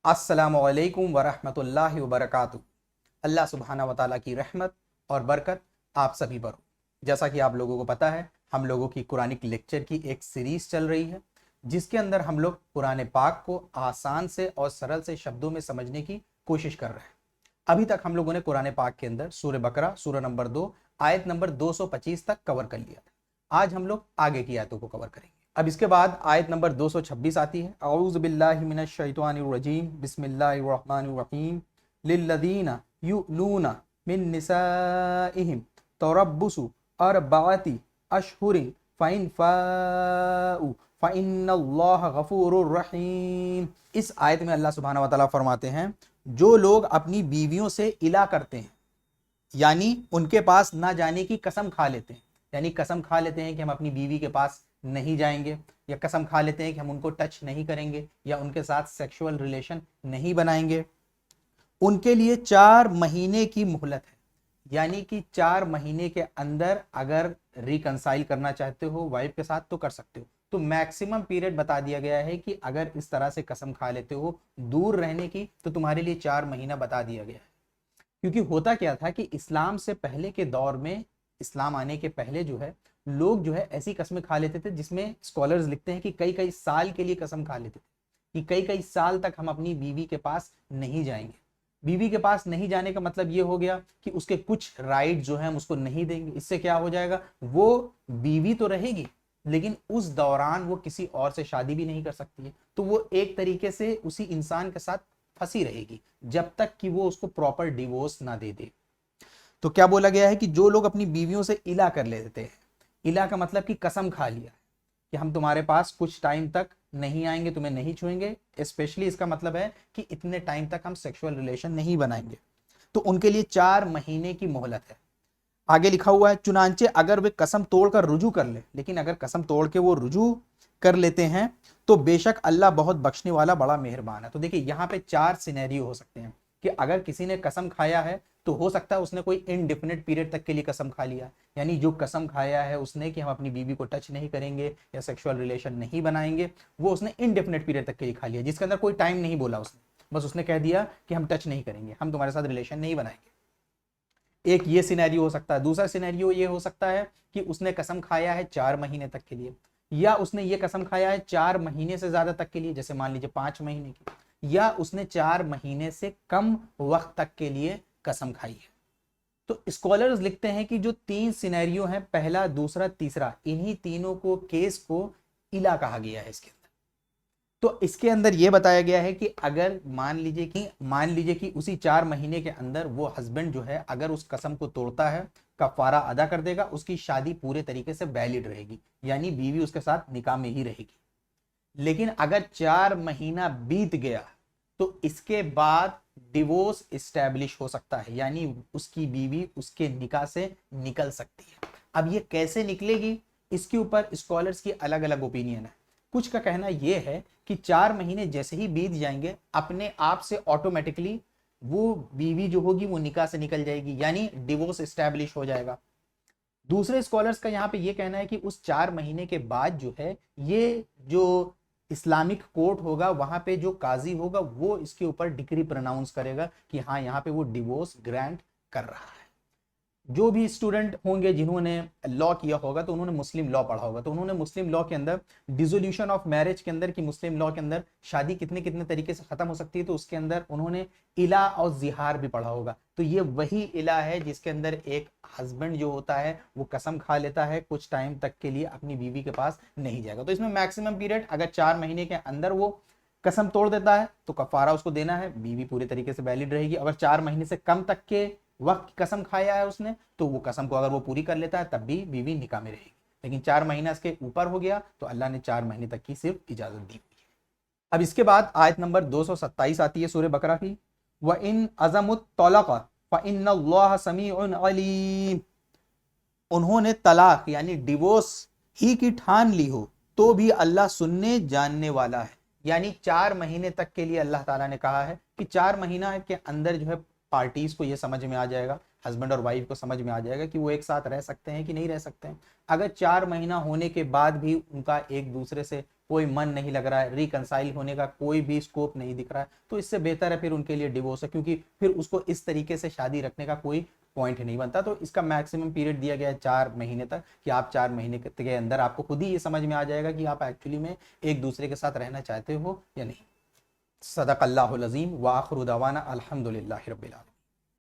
अस्सलामु अलैकुम वरहमतुल्लाहि वबरकातुहू। अल्लाह सुब्हाना व तआला की रहमत और बरकत आप सभी पर हो। जैसा कि आप लोगों को पता है, हम लोगों की कुरानिक लेक्चर की एक सीरीज चल रही है, जिसके अंदर हम लोग कुरान पाक को आसान से और सरल से शब्दों में समझने की कोशिश कर रहे हैं। अभी तक हम लोगों ने कुरान पाक के अंदर सूरह बकरा सूरह नंबर 2 आयत नंबर 225 तक कवर कर लिया था। आज हम लोग आगे की आयतों को कवर करेंगे। अब इसके बाद आयत नंबर 226 आती है। औज़ु बिल्लाहि मिनश शैतानिर रजीम, बिस्मिल्लाहिर रहमानिर रहीम। लिल्लज़ीना युलूना मिन निसाइहिम तरब्बुसु अर्बअति अशहुरिन फ़इन फ़ाउ फ़इन्नल्लाह गफ़ूरुर रहीम। इस आयत में अल्लाह सुब्हानहू व तआला फरमाते हैं, जो लोग अपनी बीवियों से इला करते हैं, यानी उनके पास ना जाने की कसम खा लेते हैं, यानी कसम खा लेते हैं कि हम अपनी बीवी के पास नहीं जाएंगे, या कसम खा लेते हैं कि हम उनको टच नहीं करेंगे या उनके साथ सेक्सुअल रिलेशन नहीं बनाएंगे, उनके लिए 4 महीने की मोहलत है। यानी कि 4 महीने के अंदर अगर रिकंसाइल करना चाहते हो वाइफ के साथ तो कर सकते हो। तो मैक्सिमम पीरियड बता दिया गया है कि अगर इस तरह से कसम खा लेते हो दूर रहने की, तो तुम्हारे लिए 4 महीना बता दिया गया है। क्योंकि होता क्या था कि इस्लाम से पहले के दौर में, इस्लाम आने के पहले जो है, लोग जो है ऐसी कस्में खा लेते थे, जिसमें स्कॉलर्स लिखते हैं कि कई कई साल के लिए कसम खा लेते थे कि कई कई साल तक हम अपनी बीवी के पास नहीं जाएंगे। बीवी के पास नहीं जाने का मतलब ये हो गया कि उसके कुछ राइट जो है हम उसको नहीं देंगे। इससे क्या हो जाएगा, वो बीवी तो रहेगी लेकिन उस दौरान वो किसी और से शादी भी नहीं कर सकती है। तो वो एक तरीके से उसी इंसान के साथ फंसी रहेगी जब तक कि वो उसको प्रॉपर डिवोर्स ना दे दे। तो क्या बोला गया है कि जो लोग अपनी बीवियों से इला कर लेते हैं, इला का मतलब कि कसम खा लिया कि हम तुम्हारे पास कुछ टाइम तक नहीं आएंगे, तुम्हें नहीं छुएंगे, स्पेशली इसका मतलब है कि इतने टाइम तक हम सेक्सुअल रिलेशन नहीं बनाएंगे, तो उनके लिए 4 महीने की मोहलत है। आगे लिखा हुआ है, चुनांचे अगर वे कसम तोड़कर रुजू कर ले, लेकिन अगर कसम तोड़ के वो रुजू कर लेते हैं तो बेशक अल्लाह बहुत बख्शने वाला बड़ा मेहरबान है। तो देखिए यहाँ पे 4 सिनेरियो हो सकते हैं कि अगर किसी ने कसम खाया है तो हो सकता है उसने कोई इनडिफिनिट पीरियड तक के लिए कसम खा लिया, यानी जो कसम खाया है उसने कि हम अपनी बीवी को टच नहीं करेंगे या सेक्सुअल रिलेशन नहीं बनाएंगे, वो उसने इनडिफिनिट पीरियड तक के लिए खा लिया, जिसके अंदर कोई टाइम नहीं बोला उसने, बस उसने कह दिया कि हम टच नहीं करेंगे, हम तुम्हारे साथ रिलेशन नहीं बनाएंगे। एक ये सिनेरियो हो सकता है। दूसरा सिनेरियो ये हो सकता है कि उसने कसम खाया है 4 महीने तक के लिए, या उसने ये कसम खाया है 4 महीने से ज्यादा तक के लिए, जैसे मान लीजिए 5 महीने की, या उसने 4 महीने से कम वक्त तक के लिए कसम खाई है। तो स्कॉलर्स लिखते हैं कि जो 3 सिनेरियो हैं, पहला दूसरा तीसरा, इन्हीं तीनों को केस को इला कहा गया है इसके। तो इसके अंदर यह बताया गया है कि अगर मान लीजिए कि उसी 4 महीने के अंदर वो हस्बैंड जो है अगर उस कसम को तोड़ता है, कफारा अदा कर देगा, उसकी शादी पूरे तरीके से वैलिड रहेगी, यानी बीवी उसके साथ निकाह में ही रहेगी। लेकिन अगर 4 महीना बीत गया तो इसके बाद डिवोर्स इस्टेब्लिश हो सकता है, यानी उसकी बीवी उसके निकाह से निकल सकती है। अब ये कैसे निकलेगी, इसके ऊपर स्कॉलर्स की अलग अलग ओपिनियन है। कुछ का कहना यह है कि 4 महीने जैसे ही बीत जाएंगे अपने आप से ऑटोमेटिकली वो बीवी जो होगी वो निकाह से निकल जाएगी, यानी डिवोर्स इस्टेब्लिश हो जाएगा। दूसरे स्कॉलर्स का यहाँ पे ये कहना है कि उस 4 महीने के बाद जो है, ये जो इस्लामिक कोर्ट होगा वहां पे जो काजी होगा वो इसके ऊपर डिक्री प्रोनाउंस करेगा कि हाँ यहाँ पे वो डिवोर्स ग्रांट कर रहा है। जो भी स्टूडेंट होंगे जिन्होंने लॉ किया होगा तो उन्होंने मुस्लिम लॉ पढ़ा होगा, तो उन्होंने मुस्लिम लॉ के अंदर डिसोल्यूशन ऑफ मैरिज के अंदर कि मुस्लिम लॉ के अंदर शादी कितने कितने तरीके से खत्म हो सकती है, तो उसके अंदर उन्होंने इला और जिहार भी पढ़ा होगा। तो ये वही इला है जिसके अंदर एक हस्बैंड जो होता है वो कसम खा लेता है कुछ टाइम तक के लिए अपनी बीवी के पास नहीं जाएगा। तो इसमें मैक्सिमम पीरियड अगर 4 महीने के अंदर वो कसम तोड़ देता है तो कफारा उसको देना है, बीवी पूरे तरीके से वैलिड रहेगी। अगर 4 महीने से कम तक के वक्त की कसम खाया है उसने तो वो कसम को अगर वो पूरी कर लेता है तब भी बीवी निकाह में रहेगी। लेकिन 4 महीना इसके ऊपर हो गया तो अल्लाह ने 4 महीने तक की सिर्फ इजाजत दी हुई है। अब इसके बाद आयत नंबर 227 आती है सूरह बकरा की, व इन अज़मुत तलाक़ फ़इन्नल्लाह समीउन अलीम। उन्होंने तलाक यानी डिवोर्स ही की ठान ली हो तो भी अल्लाह सुनने जानने वाला है। यानी 4 महीने तक के लिए अल्लाह ताला ने कहा है कि 4 महीना के अंदर जो है पार्टीज को यह समझ में आ जाएगा, हस्बैंड और वाइफ को समझ में आ जाएगा कि वो एक साथ रह सकते हैं कि नहीं रह सकते हैं। अगर 4 महीना होने के बाद भी उनका एक दूसरे से कोई मन नहीं लग रहा है, रिकंसाइल होने का कोई भी स्कोप नहीं दिख रहा है, तो इससे बेहतर है फिर उनके लिए डिवोर्स है, क्योंकि फिर उसको इस तरीके से शादी रखने का कोई पॉइंट नहीं बनता। तो इसका मैक्सिमम पीरियड दिया गया है 4 महीने तक, कि आप 4 महीने के अंदर आपको खुद ही ये समझ में आ जाएगा कि आप एक्चुअली में एक दूसरे के साथ रहना चाहते हो या नहीं। सदक़ल्लाहुल अज़ीम व आखिरु दवाना अल्हम्दुलिल्लाहि रब्बिल आलमीन।